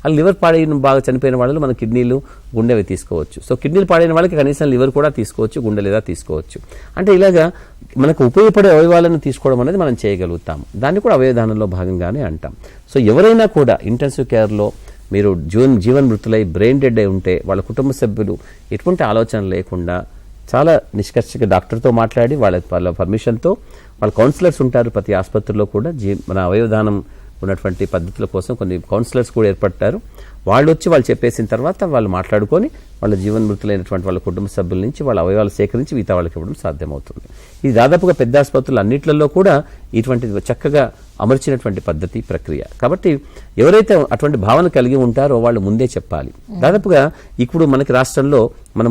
ఆ లివర్ పాడైన బాగా చనిపోయిన వాళ్ళు మన కిడ్నీలు గుండెవి తీసుకోవచ్చు. సో కిడ్నీలు పాడైన వాళ్ళకి కనీసం లివర్ కూడా తీసుకోవచ్చు, గుండె లేదా తీసుకోవచ్చు. అంటే ఇలాగా మనకు ఉపయోగపడే అవయవాలను తీసుకోవడం అనేది మనం చేయగలుగుతాం. దాన్ని కూడా అవయవదానంలో భాగంగానే అంటాం. సో ఎవరైనా కూడా ఇంటెన్సివ్ కేర్లో మీరు జీవన్మృతులై బ్రెయిన్ డెడ్ అయి ఉంటే వాళ్ళ కుటుంబ సభ్యులు ఎటువంటి ఆలోచన లేకుండా చాలా నిష్కర్షగా డాక్టర్తో మాట్లాడి వాళ్ళ పర్మిషన్తో వాళ్ళ కౌన్సిలర్స్ ఉంటారు ప్రతి ఆసుపత్రిలో కూడా. మన అవయవదానం ఉన్నటువంటి పద్ధతుల కోసం కొన్ని కౌన్సిలర్స్ కూడా ఏర్పడతారు. వాళ్ళు వచ్చి వాళ్ళు చెప్పేసిన తర్వాత వాళ్ళు మాట్లాడుకొని వాళ్ళ జీవన్మృతులైనటువంటి వాళ్ళ కుటుంబ సభ్యుల నుంచి వాళ్ళ అవయవాలు సేకరించి మిగతా వాళ్ళకి ఇవ్వడం సాధ్యమవుతుంది. ఇది దాదాపుగా పెద్ద ఆసుపత్రులు అన్నింటిలో కూడా ఇటువంటి చక్కగా అమర్చినటువంటి పద్ధతి ప్రక్రియ. కాబట్టి ఎవరైతే అటువంటి భావన కలిగి ఉంటారో వాళ్ళు ముందే చెప్పాలి. దాదాపుగా ఇప్పుడు మనకి రాష్ట్రంలో మనం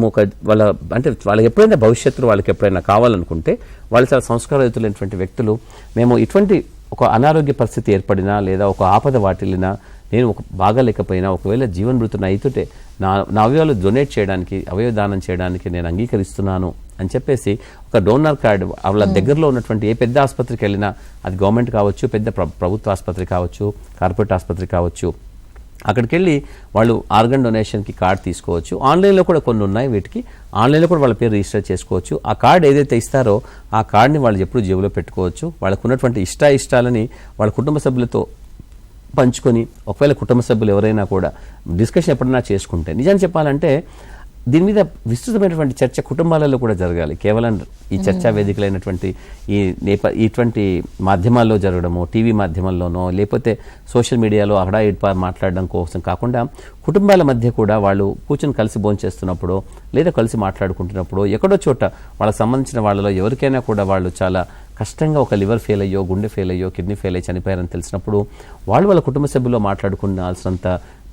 వాళ్ళకి ఎప్పుడైనా భవిష్యత్తులో వాళ్ళకి ఎప్పుడైనా కావాలనుకుంటే వాళ్ళు చాలా సంస్కారయుతులైనటువంటి వ్యక్తులు, మేము ఇటువంటి ఒక అనారోగ్య పరిస్థితి ఏర్పడినా లేదా ఒక ఆపద వాటిల్లినా నేను బాగాలేకపోయినా ఒకవేళ జీవన్మృతుని అయితుంటే నా అవయవాలు డొనేట్ చేయడానికి అవయవదానం చేయడానికి నేను అంగీకరిస్తున్నాను అని చెప్పేసి ఒక డోనర్ కార్డు వాళ్ళ దగ్గరలో ఉన్నటువంటి ఏ పెద్ద ఆసుపత్రికి వెళ్ళినా, అది గవర్నమెంట్ కావచ్చు, పెద్ద ప్రభుత్వ ఆసుపత్రి కావచ్చు, కార్పొరేట్ ఆసుపత్రి కావచ్చు, అక్కడికి వెళ్ళి వాళ్ళు ఆర్గన్ డొనేషన్కి కార్డు తీసుకోవచ్చు. ఆన్లైన్లో కూడా కొన్ని ఉన్నాయి, వీటికి ఆన్లైన్లో కూడా వాళ్ళ పేరు రిజిస్టర్ చేసుకోవచ్చు. ఆ కార్డు ఏదైతే ఇస్తారో ఆ కార్డుని వాళ్ళు ఎప్పుడు జేబులో పెట్టుకోవచ్చు. వాళ్ళకు ఉన్నటువంటి ఇష్టాలని వాళ్ళ కుటుంబ సభ్యులతో పంచుకొని, ఒకవేళ కుటుంబ సభ్యులు ఎవరైనా కూడా డిస్కషన్ ఎప్పుడైనా చేసుకుంటే, నిజాన్ని చెప్పాలంటే దీని మీద విస్తృతమైనటువంటి చర్చ కుటుంబాలలో కూడా జరగాలి. కేవలం ఈ చర్చా వేదికలైనటువంటి ఇటువంటి మాధ్యమాల్లో జరగడమో, టీవీ మాధ్యమాల్లోనో, లేకపోతే సోషల్ మీడియాలో అహడా ఇడ్పా మాట్లాడడం కోసం కాకుండా కుటుంబాల మధ్య కూడా వాళ్ళు కూర్చొని కలిసి భోంచేస్తున్నప్పుడు లేదా కలిసి మాట్లాడుకుంటున్నప్పుడు ఎక్కడో చోట వాళ్ళకి సంబంధించిన వాళ్ళలో ఎవరికైనా కూడా వాళ్ళు చాలా కష్టంగా ఒక లివర్ ఫెయిల్ అయ్యో, గుండె ఫెయిల్ అయ్యో, కిడ్నీ ఫెయిల్ అయ్యి చనిపోయారని తెలిసినప్పుడు వాళ్ళ కుటుంబ సభ్యుల్లో మాట్లాడుకునాల్సినంత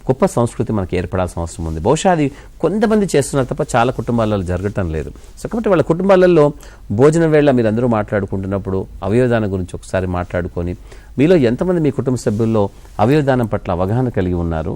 గొప్ప సంస్కృతి మనకి ఏర్పడాల్సిన అవసరం ఉంది. బహుశా అది కొంతమంది చేస్తున్నారు తప్ప చాలా కుటుంబాలలో జరగటం లేదు. సో కాబట్టి వాళ్ళ కుటుంబాలలో భోజనం వేళ మీరు అందరూ మాట్లాడుకుంటున్నప్పుడు అవయవదానం గురించి ఒకసారి మాట్లాడుకొని, మీలో ఎంతమంది మీ కుటుంబ సభ్యుల్లో అవయవదానం పట్ల అవగాహన కలిగి ఉన్నారు,